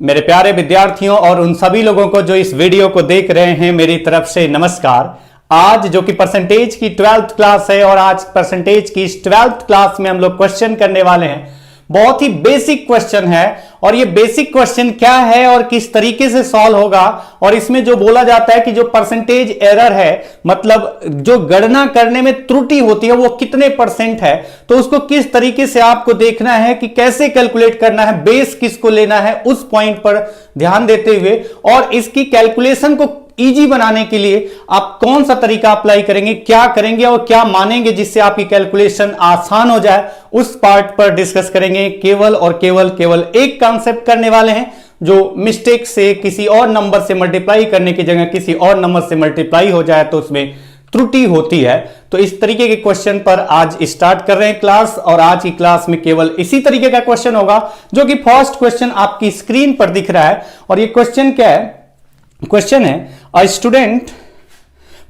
मेरे प्यारे विद्यार्थियों और उन सभी लोगों को जो इस वीडियो को देख रहे हैं, मेरी तरफ से नमस्कार। आज जो कि परसेंटेज की 12th क्लास है और आज परसेंटेज की इस 12th क्लास में हम लोग क्वेश्चन करने वाले हैं। बहुत ही बेसिक क्वेश्चन है और ये बेसिक क्वेश्चन क्या है और किस तरीके से सॉल्व होगा, और इसमें जो बोला जाता है कि जो परसेंटेज एरर है, मतलब जो गणना करने में त्रुटि होती है वो कितने परसेंट है, तो उसको किस तरीके से आपको देखना है कि कैसे कैलकुलेट करना है, बेस किसको लेना है, उस पॉइंट पर ध्यान देते हुए और इसकी कैलकुलेशन को इजी बनाने के लिए आप कौन सा तरीका अप्लाई करेंगे, क्या करेंगे और क्या मानेंगे जिससे आपकी कैलकुलेशन आसान हो जाए, उस पार्ट पर डिस्कस करेंगे। केवल और केवल एक कॉन्सेप्ट करने वाले हैं, जो मिस्टेक से किसी और नंबर से मल्टीप्लाई करने की जगह किसी और नंबर से मल्टीप्लाई हो जाए तो उसमें त्रुटि होती है। तो इस तरीके के क्वेश्चन पर आज स्टार्ट कर रहे हैं क्लास, और आज की क्लास में केवल इसी तरीके का क्वेश्चन होगा, जो कि फर्स्ट क्वेश्चन आपकी स्क्रीन पर दिख रहा है। और ये क्वेश्चन क्या है? क्वेश्चन है, a student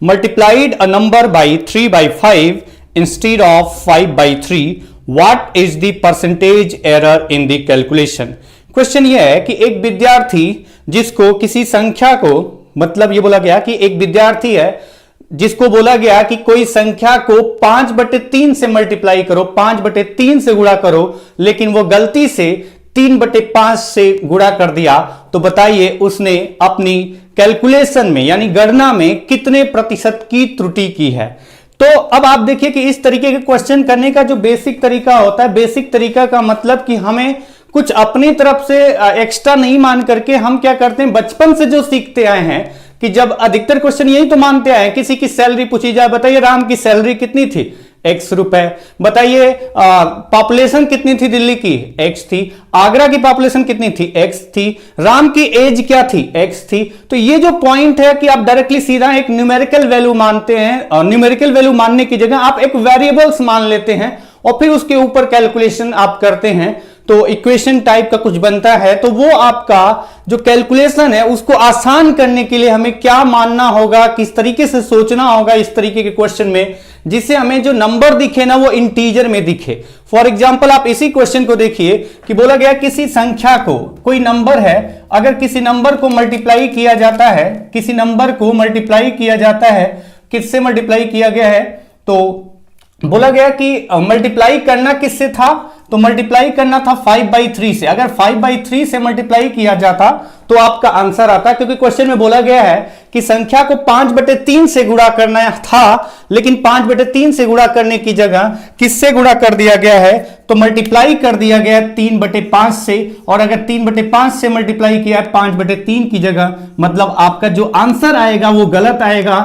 multiplied a number by 3/5 instead of 5/3, what is the percentage error in the calculation. Question यह है कि एक विद्यार्थी जिसको किसी संख्या को, मतलब ये बोला गया कि एक विद्यार्थी है जिसको बोला गया कि कोई संख्या को 5/3 से मल्टीप्लाई करो, 5/3 से गुणा करो, लेकिन वो गलती से 3/5 से गुणा कर दिया। तो बताइए उसने अपनी कैलकुलेशन में यानी गणना में कितने प्रतिशत की त्रुटि की है। तो अब आप देखिए कि इस तरीके के क्वेश्चन करने का जो बेसिक तरीका होता है, बेसिक तरीका का मतलब कि हमें कुछ अपनी तरफ से एक्स्ट्रा नहीं मान करके हम क्या करते हैं, बचपन से जो सीखते आए हैं कि जब अधिकतर क्वेश्चन यही तो मानते आए, किसी की सैलरी पूछी जाए, बताइए राम की सैलरी कितनी थी, X रुपए, बताइए पॉपुलेशन कितनी थी दिल्ली की, X थी, आगरा की पॉपुलेशन कितनी थी, X थी, राम की एज क्या थी, X थी। तो ये जो पॉइंट है कि आप डायरेक्टली सीधा एक न्यूमेरिकल वैल्यू मानते हैं, न्यूमेरिकल वैल्यू मानने की जगह आप एक वेरिएबल्स मान लेते हैं और फिर उसके ऊपर कैलकुलेशन आप करते हैं, तो इक्वेशन टाइप का कुछ बनता है। तो वो आपका जो कैलकुलेशन है उसको आसान करने के लिए हमें क्या मानना होगा, किस तरीके से सोचना होगा इस तरीके के क्वेश्चन में, जिससे हमें जो नंबर दिखे ना वो इंटीजर में दिखे। फॉर एग्जांपल आप इसी क्वेश्चन को देखिए कि बोला गया किसी संख्या को, कोई नंबर है, अगर किसी नंबर को मल्टीप्लाई किया जाता है, किसी नंबर को मल्टीप्लाई किया जाता है, किससे मल्टीप्लाई किया गया है, तो बोला गया कि मल्टीप्लाई करना किससे था, तो मल्टीप्लाई करना था 5/3 से। अगर 5/3 से मल्टीप्लाई किया जाता तो आपका आंसर आता, क्योंकि क्वेश्चन में बोला गया है कि संख्या को 5/3 से गुणा करना था, लेकिन 5/3 से गुणा करने की जगह किससे गुणा कर दिया गया है, तो मल्टीप्लाई कर दिया गया है 3/5 से। और अगर 3/5 से मल्टीप्लाई किया है 5/3 की जगह, मतलब आपका जो आंसर आएगा वो गलत आएगा।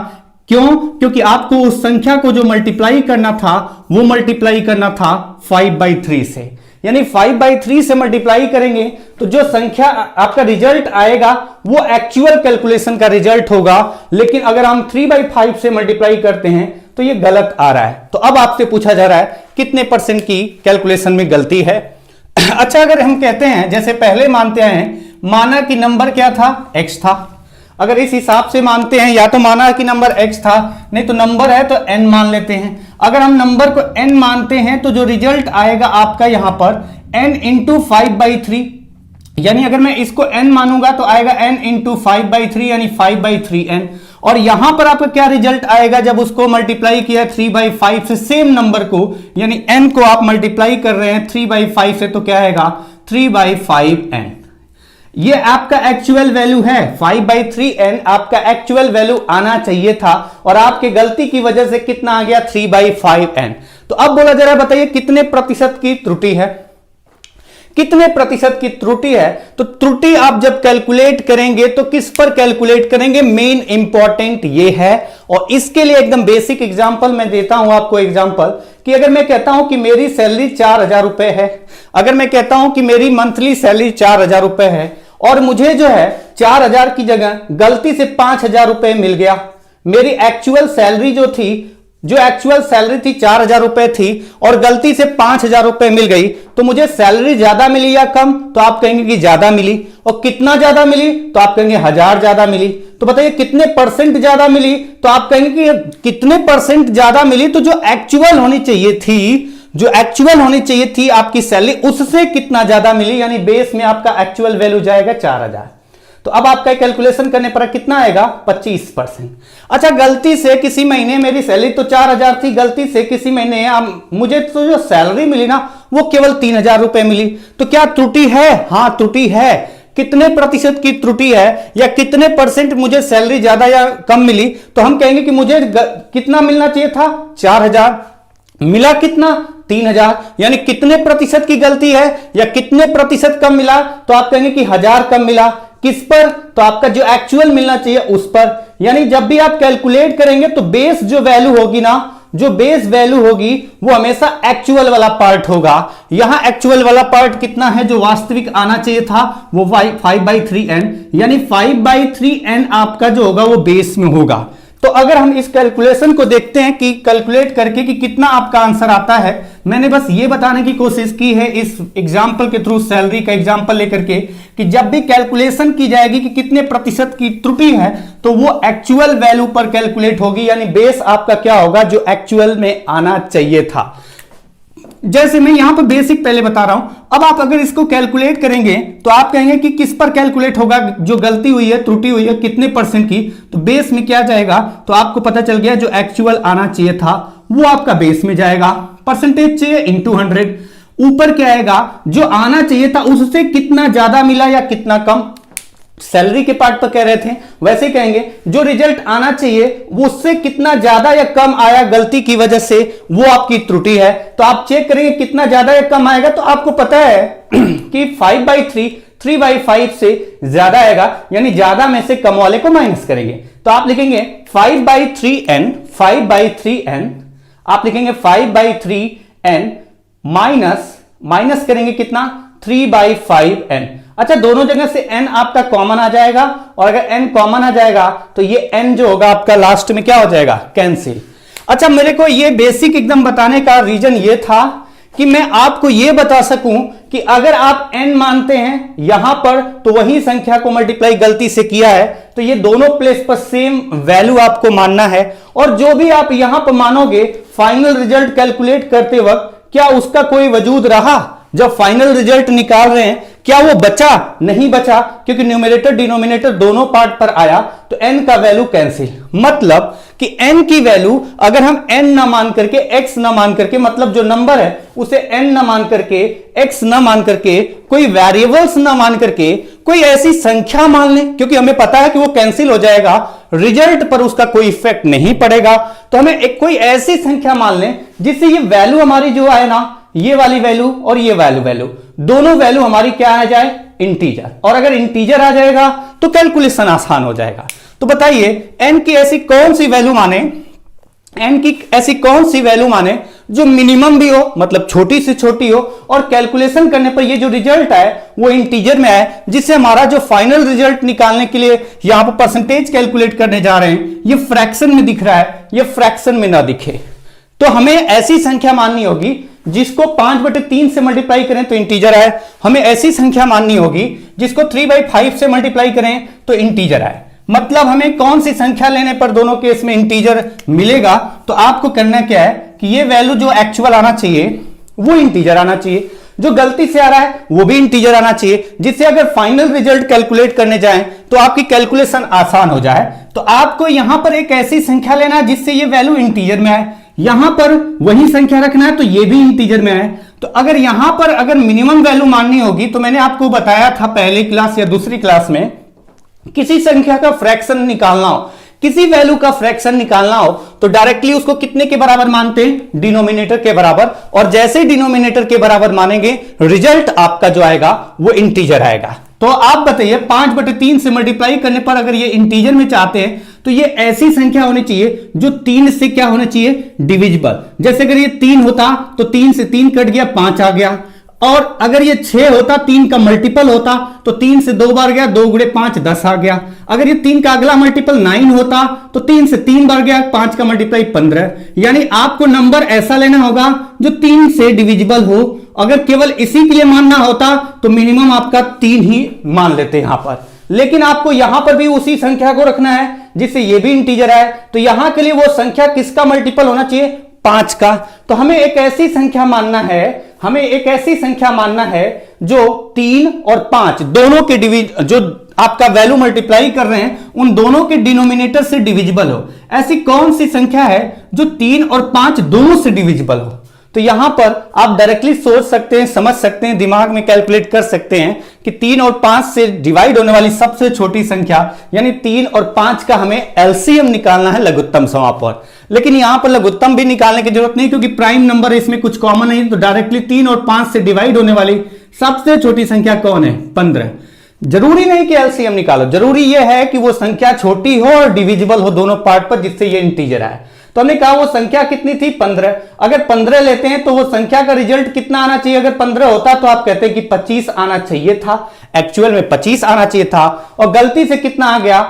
क्यों? क्योंकि आपको उस संख्या को जो मल्टीप्लाई करना था वो मल्टीप्लाई करना था 5/3 से, यानी 5/3 से मल्टीप्लाई करेंगे तो जो संख्या आपका रिजल्ट आएगा वो एक्चुअल कैलकुलेशन का रिजल्ट होगा। लेकिन अगर हम 3/5 से मल्टीप्लाई करते हैं तो ये गलत आ रहा है। तो अब आपसे पूछा जा रहा है कितने परसेंट की कैलकुलेशन में गलती है। अच्छा, अगर हम कहते हैं जैसे पहले मानते हैं, माना कि नंबर क्या था, X था। अगर इस हिसाब से मानते हैं, या तो माना कि नंबर X था, नहीं तो नंबर है तो N मान लेते हैं। अगर हम नंबर को N मानते हैं तो जो रिजल्ट आएगा आपका यहां पर N × 5/3, यानी अगर मैं इसको N मानूंगा तो आएगा N × 5/3 यानी 5/3N। और यहां पर आपका क्या रिजल्ट आएगा, जब उसको मल्टीप्लाई किया 3/5 से, सेम नंबर को यानी N को आप मल्टीप्लाई कर रहे हैं 3/5 से, तो क्या आएगा 3/5N। ये आपका एक्चुअल वैल्यू है, 5/3N आपका एक्चुअल वैल्यू आना चाहिए था, और आपके गलती की वजह से कितना आ गया 3/5N। तो अब बोला जा रहा है बताइए कितने प्रतिशत की त्रुटि है, कितने प्रतिशत की त्रुटि है। तो त्रुटि आप जब कैलकुलेट करेंगे तो किस पर कैलकुलेट करेंगे, मेन इंपॉर्टेंट ये है। और इसके लिए एकदम बेसिक एग्जांपल मैं देता हूं आपको एग्जांपल, कि अगर मैं कहता हूं कि मेरी सैलरी 4,000 रुपए है, अगर मैं कहता हूं कि मेरी मंथली सैलरी 4,000 रुपए है और मुझे जो है 4,000 की जगह गलती से 5,000 रुपए मिल गया, मेरी एक्चुअल सैलरी जो थी, जो एक्चुअल सैलरी थी 4,000 रुपए थी और गलती से 5,000 रुपए मिल गई, तो मुझे सैलरी ज्यादा मिली या कम, तो आप कहेंगे कि ज्यादा मिली। और कितना ज्यादा मिली, तो आप कहेंगे 1,000 ज्यादा मिली। तो बताइए कितने परसेंट ज्यादा मिली, तो आप कहेंगे कि कितने परसेंट ज्यादा मिली। तो जो एक्चुअल होनी चाहिए थी, जो एक्चुअल होनी चाहिए थी आपकी सैलरी उससे कितना ज्यादा मिली, यानी बेस में आपका एक्चुअल वैल्यू जाएगा 4000। तो अब आपका कैलकुलेशन करने पर कितना आएगा 25%। अच्छा, गलती से किसी महीने मेरी सैलरी तो 4000 थी, गलती से किसी महीने मुझे तो जो सैलरी मिली ना वो केवल 3000 रुपए मिली, तो क्या त्रुटि है? हाँ त्रुटि है। कितने प्रतिशत की त्रुटि है या कितने परसेंट मुझे सैलरी ज्यादा या कम मिली? तो हम कहेंगे कि मुझे कितना मिलना चाहिए था 4000, मिला कितना 3000, यानी कितने प्रतिशत की गलती है या कितने प्रतिशत कम मिला? तो आप कहेंगे कि 1000 कम मिला। किस पर? तो आपका जो एक्चुअल मिलना चाहिए उस पर। यानी जब भी आप कैलकुलेट करेंगे तो बेस जो वैल्यू होगी ना, जो बेस वैल्यू होगी वो हमेशा एक्चुअल वाला पार्ट होगा। यहां एक्चुअल वाला पार्ट कितना है जो वास्तविक आना चाहिए था वो 5/3n, यानी 5/3n आपका जो होगा वो बेस में होगा। तो अगर हम इस कैलकुलेशन को देखते हैं कि कैलकुलेट करके कि कितना आपका आंसर आता है, मैंने बस ये बताने की कोशिश की है इस एग्जांपल के थ्रू, सैलरी का एग्जांपल लेकर के, कि जब भी कैलकुलेशन की जाएगी कि कितने प्रतिशत की त्रुटि है तो वो एक्चुअल वैल्यू पर कैलकुलेट होगी, यानी बेस आपका क्या होगा जो एक्चुअल में आना चाहिए था। जैसे मैं यहां पर बेसिक पहले बता रहा हूं, अब आप अगर इसको कैलकुलेट करेंगे तो आप कहेंगे कि किस पर कैलकुलेट होगा, जो गलती हुई है त्रुटि हुई है कितने परसेंट की, तो बेस में क्या जाएगा? तो आपको पता चल गया जो एक्चुअल आना चाहिए था वो आपका बेस में जाएगा, परसेंटेज चाहिए इंटू 100। ऊपर क्या आएगा? जो आना चाहिए था उससे कितना ज्यादा मिला या कितना कम, सैलरी के पार्ट पर कह रहे थे, वैसे कहेंगे जो रिजल्ट आना चाहिए वो उससे कितना ज्यादा या कम आया गलती की वजह से, वो आपकी त्रुटि है। तो आप चेक करेंगे कितना ज्यादा या कम आएगा, तो आपको पता है कि 5/3 3/5 से ज्यादा आएगा, यानी ज्यादा में से कम वाले को माइनस करेंगे। तो आप लिखेंगे 5/3n, 5/3n, आप लिखेंगे 5/3n माइनस करेंगे कितना 3/5n। अच्छा, दोनों जगह से n आपका कॉमन आ जाएगा, और अगर n कॉमन आ जाएगा तो ये n जो होगा आपका लास्ट में क्या हो जाएगा? कैंसिल। अच्छा, मेरे को ये बेसिक एकदम बताने का रीजन ये था कि मैं आपको ये बता सकूं कि अगर आप n मानते हैं यहां पर तो वही संख्या को मल्टीप्लाई गलती से किया है, तो ये दोनों प्लेस पर सेम वैल्यू आपको मानना है। और जो भी आप यहां पर मानोगे फाइनल रिजल्ट कैलकुलेट करते वक्त क्या उसका कोई वजूद रहा? जब फाइनल रिजल्ट निकाल रहे हैं क्या वो बचा? नहीं बचा, क्योंकि न्यूमरेटर डिनोमिनेटर दोनों पार्ट पर आया, तो n का वैल्यू कैंसिल। मतलब कि n की वैल्यू अगर हम n ना मान करके x ना मान करके, मतलब जो नंबर है उसे n ना मान करके x ना मान करके, कोई वेरिएबल्स ना मान करके कोई ऐसी संख्या मान लें, क्योंकि हमें पता है कि वो कैंसिल हो जाएगा, रिजल्ट पर उसका कोई इफेक्ट नहीं पड़ेगा, तो हमें एक कोई ऐसी संख्या मान लें जिससे ये वैल्यू हमारी जो है ना, ये वाली वैल्यू और ये वैल्यू दोनों वैल्यू हमारी क्या आ जाए? इंटीजर। और अगर इंटीजर आ जाएगा तो कैलकुलेशन आसान हो जाएगा। तो बताइए n की ऐसी कौन सी वैल्यू माने, n की ऐसी कौन सी वैल्यू माने जो मिनिमम भी हो, मतलब छोटी से छोटी हो, और कैलकुलेशन करने पर ये जो रिजल्ट आए वो इंटीजर में आए, जिससे हमारा जो फाइनल रिजल्ट निकालने के लिए यहां पर परसेंटेज कैलकुलेट करने जा रहे हैं ये फ्रैक्शन में दिख रहा है, ये फ्रैक्शन में ना दिखे। तो हमें ऐसी संख्या माननी होगी जिसको 5/3 से मल्टीप्लाई करें तो इंटीजर आए, हमें ऐसी संख्या माननी होगी जिसको 3/5 से मल्टीप्लाई करें तो इंटीजर आए। मतलब हमें कौन सी संख्या लेने पर दोनों केस में इंटीजर मिलेगा? तो आपको करना क्या है कि ये वैल्यू जो एक्चुअल आना चाहिए वो इंटीजर आना चाहिए, जो गलती से आ रहा है वो भी इंटीजर आना चाहिए, जिससे अगर फाइनल रिजल्ट कैलकुलेट करने जाएं तो आपकी कैलकुलेशन आसान हो जाए। तो आपको यहां पर एक ऐसी संख्या लेना है जिससे ये वैल्यू इंटीजर में आए, यहां पर वही संख्या रखना है तो ये भी इंटीजर में आए। तो अगर यहां पर अगर मिनिमम वैल्यू माननी होगी, तो मैंने आपको बताया था पहली क्लास या दूसरी क्लास में, किसी संख्या का फ्रैक्शन निकालना हो, किसी वैल्यू का फ्रैक्शन निकालना हो तो डायरेक्टली उसको कितने के बराबर मानते हैं? डिनोमिनेटर के बराबर। और जैसे डिनोमिनेटर के बराबर मानेंगे रिजल्ट आपका जो आएगा वो इंटीजर आएगा। तो आप बताइए 5/3 से मल्टीप्लाई करने पर अगर ये इंटीजर में चाहते हैं तो ये ऐसी संख्या होनी चाहिए जो 3 से क्या होना चाहिए? डिविजिबल। जैसे अगर ये 3 होता तो 3 से 3 कट गया, 5 आ गया। और अगर ये 6 होता, 3 का मल्टीपल होता तो 3 से 2 बार गया, 2 गुणे 5 10 आ गया। अगर ये 3 का अगला मल्टीपल 9 होता तो 3 से 3 बार गया, 5 का मल्टीप्लाई 15। यानी आपको नंबर ऐसा लेना होगा जो 3 से डिविजिबल हो। अगर केवल इसी के लिए मानना होता तो मिनिमम आपका 3 ही मान लेते यहां पर, लेकिन आपको यहां पर भी उसी संख्या को रखना है जिससे ये भी इंटीजर है। तो यहां के लिए वो संख्या किसका मल्टीपल होना चाहिए? 5 का। तो हमें एक ऐसी संख्या मानना है, जो 3 और 5 दोनों के जो आपका वैल्यू मल्टीप्लाई कर रहे हैं उन दोनों के डिनोमिनेटर से डिविजिबल हो। ऐसी कौन सी संख्या है जो 3 और 5 दोनों से डिविजिबल हो? तो यहां पर आप डायरेक्टली सोच सकते हैं, समझ सकते हैं, दिमाग में कैलकुलेट कर सकते हैं कि 3 और 5 से डिवाइड होने वाली सबसे छोटी संख्या यानी 3 और 5 का हमें एलसीएम निकालना है लघुत्तम समापन। लेकिन यहां पर लघुत्तम भी निकालने की जरूरत नहीं, क्योंकि प्राइम नंबर है, इसमें कुछ कॉमन नहीं। तो डायरेक्टली 3 और 5 से डिवाइड होने वाली सबसे छोटी संख्या कौन है? 15। जरूरी नहीं कि एलसीएम निकालो, जरूरी यह है कि वो संख्या छोटी हो और डिविजिबल हो दोनों पार्ट पर, जिससे ये इंटीजर आए। तो हमने कहा वो संख्या कितनी थी? 15। अगर 15 लेते हैं तो वो संख्या का रिजल्ट कितना आना चाहिए? अगर 15 होता तो आप कहते हैं कि 25 आना चाहिए था, एक्चुअल में 25 आना चाहिए था, और गलती से कितना आ गया?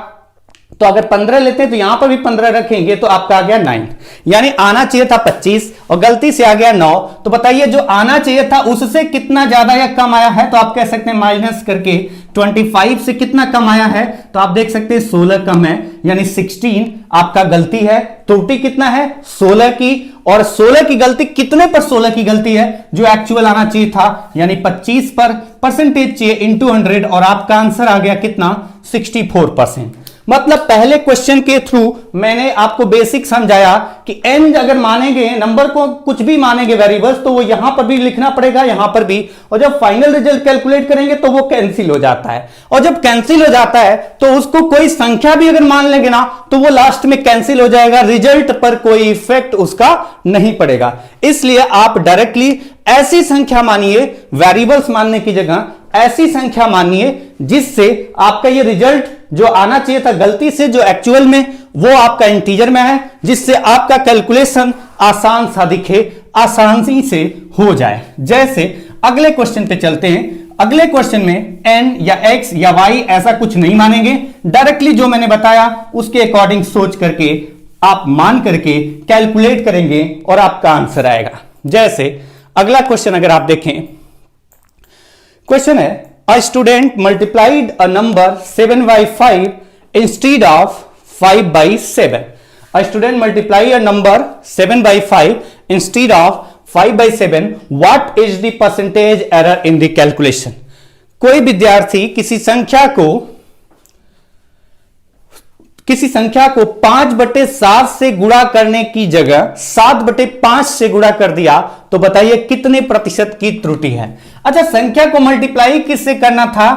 तो अगर 15 लेते हैं तो यहां पर भी 15 रखेंगे तो आपका आ गया 9, यानी आना चाहिए था 25 और गलती से आ गया 9। तो बताइए जो आना चाहिए था उससे कितना ज्यादा या कम आया है? तो आप कह सकते हैं माइनस करके 25 से कितना कम आया है? तो आप देख सकते हैं 16 कम है, यानी 16 आपका गलती है। त्रुटि कितना है? 16 की, और 16 की गलती कितने पर 16 की गलती है? जो एक्चुअल आना चाहिए था, यानी 25 पर परसेंटेज चाहिए इंटू 100, और आपका आंसर आ गया कितना? 64%। मतलब पहले क्वेश्चन के थ्रू मैंने आपको बेसिक समझाया कि n अगर मानेंगे, नंबर को कुछ भी मानेंगे वेरिएबल्स, तो वो यहां पर भी लिखना पड़ेगा, यहां पर भी, और जब फाइनल रिजल्ट कैलकुलेट करेंगे तो वो कैंसिल हो जाता है। और जब कैंसिल हो जाता है तो उसको कोई संख्या भी अगर मान लेंगे ना तो वो लास्ट में कैंसिल हो जाएगा, रिजल्ट पर कोई इफेक्ट उसका नहीं पड़ेगा। इसलिए आप डायरेक्टली ऐसी संख्या मानिए, वेरिएबल्स मानने की जगह ऐसी संख्या मानिए जिससे आपका ये रिजल्ट जो आना चाहिए था गलती से, जो एक्चुअल में वो आपका इंटीजर में है, जिससे आपका कैलकुलेशन आसान सा दिखे, आसानी से हो जाए। जैसे अगले क्वेश्चन पे चलते हैं। अगले क्वेश्चन में n या x या y ऐसा कुछ नहीं मानेंगे, डायरेक्टली जो मैंने बताया उसके अकॉर्डिंग सोच करके आप मान करके कैलकुलेट करेंगे और आपका आंसर आएगा। जैसे अगला क्वेश्चन अगर आप देखें, क्वेश्चन है a student multiplied a number 7 by 5 instead of 5 by 7. A student multiplied a number 7 by 5 instead of 5 by 7. What is the percentage error in the calculation? कोई विद्यार्थी किसी संख्या को 5/7 से गुणा करने की जगह 7/5 से गुणा कर दिया, तो बताइए कितने प्रतिशत की त्रुटि है? अच्छा, संख्या को मल्टीप्लाई किससे करना था?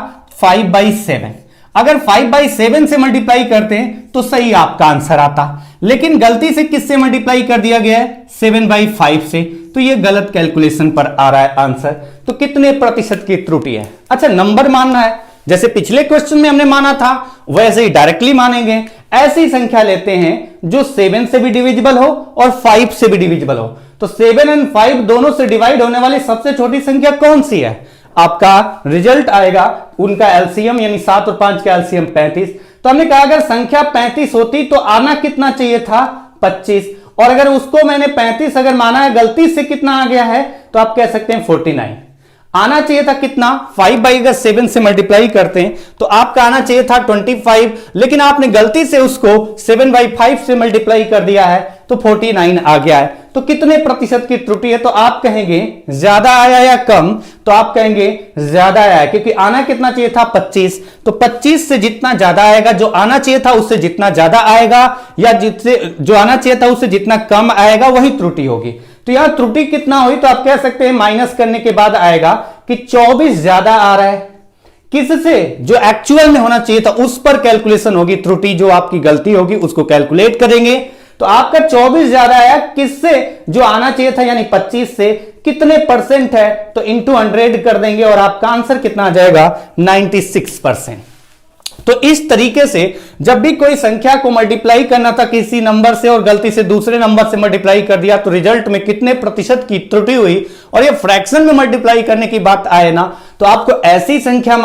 5/7। अगर 5/7 से मल्टीप्लाई करते हैं तो सही आपका आंसर आता, लेकिन गलती से किससे मल्टीप्लाई कर दिया गया है? 7/5 से, तो ये गलत कैलकुलेशन पर आ रहा है आंसर। तो कितने प्रतिशत की त्रुटि है? अच्छा, नंबर मानना है, जैसे पिछले क्वेश्चन में हमने माना था वैसे ही डायरेक्टली मानेंगे। ऐसी संख्या लेते हैं जो 7 से भी डिविजिबल हो और 5 से भी डिविजिबल हो। तो 7 और 5 दोनों से डिवाइड होने वाली सबसे छोटी संख्या कौन सी है? आपका रिजल्ट आएगा उनका एलसीएम, यानी 7 और 5 का एलसीएम 35। तो हमने कहा अगर संख्या 35 होती तो आना कितना चाहिए था? 25, और अगर उसको मैंने 35 अगर माना है, गलती से कितना आ गया है, तो आप कह सकते हैं 49। आना चाहिए था कितना? 5/7 से मल्टीप्लाई करते हैं तो आपका आना चाहिए था 25, लेकिन आपने गलती से उसको 7/5 से मल्टीप्लाई कर दिया है तो 49 आ गया है। तो कितने प्रतिशत की त्रुटि है? तो आप कहेंगे ज्यादा आया या कम? तो आप कहेंगे ज्यादा आया, क्योंकि आना कितना चाहिए था? 25। तो 25 से जितना ज्यादा आएगा, जो आना चाहिए था उससे जितना ज्यादा आएगा, या जिससे जो आना चाहिए था उससे जितना कम आएगा, वही त्रुटि होगी। तो यहां त्रुटि कितना हुई? तो आप कह सकते हैं माइनस करने के बाद आएगा कि 24 ज्यादा आ रहा है। किससे? जो एक्चुअल में होना चाहिए था उस पर कैलकुलेशन होगी, त्रुटि जो आपकी गलती होगी उसको कैलकुलेट करेंगे। तो आपका 24 ज्यादा आया, किससे? जो आना चाहिए था यानी 25 से। कितने परसेंट है? तो इंटू 100 कर देंगे और आपका आंसर कितना आ जाएगा? 96%। तो इस तरीके से जब भी कोई संख्या को मल्टीप्लाई करना था किसी नंबर से और गलती से दूसरे नंबर से मल्टीप्लाई कर दिया, तो रिजल्ट में कितने प्रतिशत की त्रुटि हुई, और ये फ्रैक्शन में मल्टीप्लाई करने की बात आए ना, तो आपको ऐसी संख्या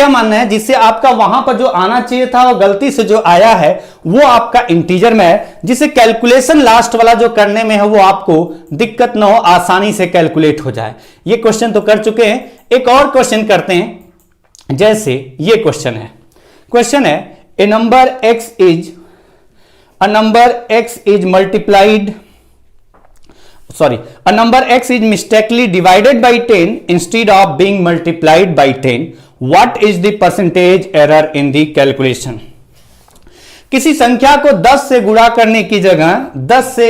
मानना है जिससे आपका वहां पर जो आना चाहिए था और गलती से जो आया है वो आपका इंटीजर में है, जिसे कैलकुलेशन लास्ट वाला जो करने में है वो आपको दिक्कत ना हो, आसानी से कैलकुलेट हो जाए। ये क्वेश्चन तो कर चुके हैं, एक और क्वेश्चन करते हैं। जैसे ये क्वेश्चन है a number x is a number x is multiplied, sorry, a number x is mistakenly divided by 10 instead of being multiplied by 10. What is the percentage error in the calculation? किसी संख्या को 10 से गुणा करने की जगह 10 से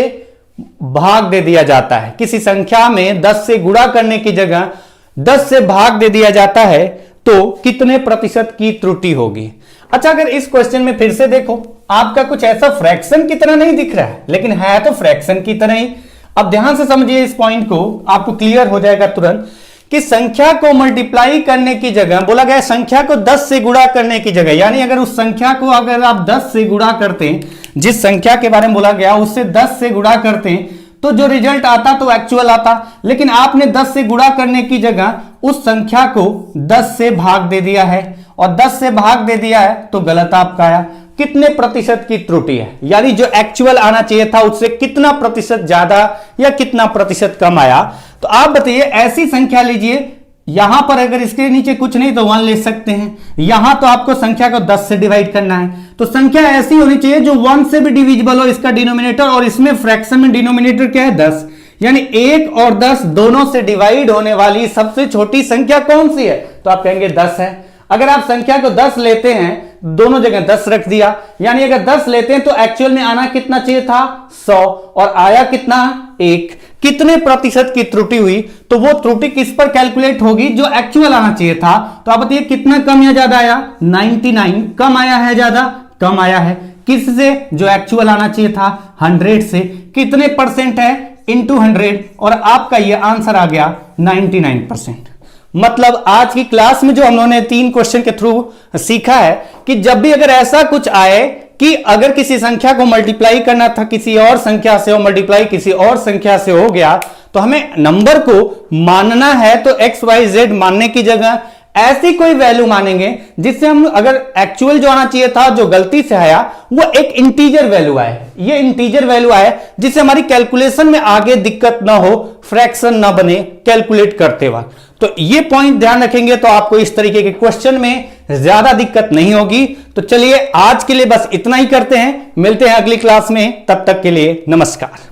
भाग दे दिया जाता है। किसी संख्या में 10 से गुणा करने की जगह 10 से भाग दे दिया जाता है तो कितने प्रतिशत की त्रुटि होगी? अच्छा, अगर इस क्वेश्चन में फिर से देखो, आपका कुछ ऐसा फ्रैक्शन की तरह नहीं दिख रहा है, लेकिन है तो फ्रैक्शन की तरह ही। अब ध्यान से समझिए इस पॉइंट को, आपको क्लियर हो जाएगा तुरंत कि संख्या को मल्टीप्लाई करने की जगह बोला गया संख्या को 10 से गुणा करने की जगह, यानी अगर उस संख्या को अगर आप 10 से गुणा करते हैं, जिस संख्या के बारे में बोला गया उससे 10 से गुणा करते हैं तो जो रिजल्ट आता तो एक्चुअल आता, लेकिन आपने 10 से गुणा करने की जगह उस संख्या को 10 से भाग दे दिया है, और 10 से भाग दे दिया है तो गलत आपका आया। कितने प्रतिशत की त्रुटि है, यानी जो एक्चुअल आना चाहिए था उससे कितना प्रतिशत ज्यादा या कितना प्रतिशत कम आया? तो आप बताइए, ऐसी संख्या लीजिए, यहां पर अगर इसके नीचे कुछ नहीं तो 1 ले सकते हैं, यहां तो आपको संख्या को 10 से डिवाइड करना है, तो संख्या ऐसी होनी चाहिए जो 1 से भी डिविजिबल हो इसका डिनोमिनेटर, और इसमें फ्रैक्शन में डिनोमिनेटर क्या है 10, यानी 1 और 10 दोनों से डिवाइड होने वाली सबसे छोटी संख्या कौन सी है? तो आप कहेंगे 10 है। अगर आप संख्या को 10 लेते हैं, दोनों जगह 10 रख दिया, यानी अगर 10 लेते हैं तो एक्चुअल में आना कितना चाहिए था 100, और आया कितना 1। कितने प्रतिशत की त्रुटि हुई? तो वो त्रुटि किस पर कैलकुलेट होगी? जो एक्चुअल आना चाहिए था। तो आप बताइए कितना कम या ज्यादा आया? 99। कम आया है ज्यादा? कम आया है। किससे? जो एक्चुअल आना चाहिए था 100 से। कितने परसेंट है? इंटू 100, और आपका ये आंसर आ गया 99%। मतलब आज की क्लास में जो हम लोगों ने 3 क्वेश्चन के थ्रू सीखा है कि जब भी अगर ऐसा कुछ आए कि अगर किसी संख्या को मल्टीप्लाई करना था किसी और संख्या से और मल्टीप्लाई किसी और संख्या से हो गया, तो हमें नंबर को मानना है तो एक्स वाई जेड मानने की जगह ऐसी कोई वैल्यू मानेंगे जिससे हम अगर एक्चुअल जो आना चाहिए था जो गलती से आया वो एक इंटीजर वैल्यू आए, ये इंटीजर वैल्यू आए जिससे हमारी कैलकुलेशन में आगे दिक्कत ना हो, फ्रैक्शन ना बने कैलकुलेट करते वक्त। तो ये पॉइंट ध्यान रखेंगे तो आपको इस तरीके के क्वेश्चन में ज्यादा दिक्कत नहीं होगी। तो चलिए आज के लिए बस इतना ही करते हैं, मिलते हैं अगली क्लास में, तब तक के लिए नमस्कार।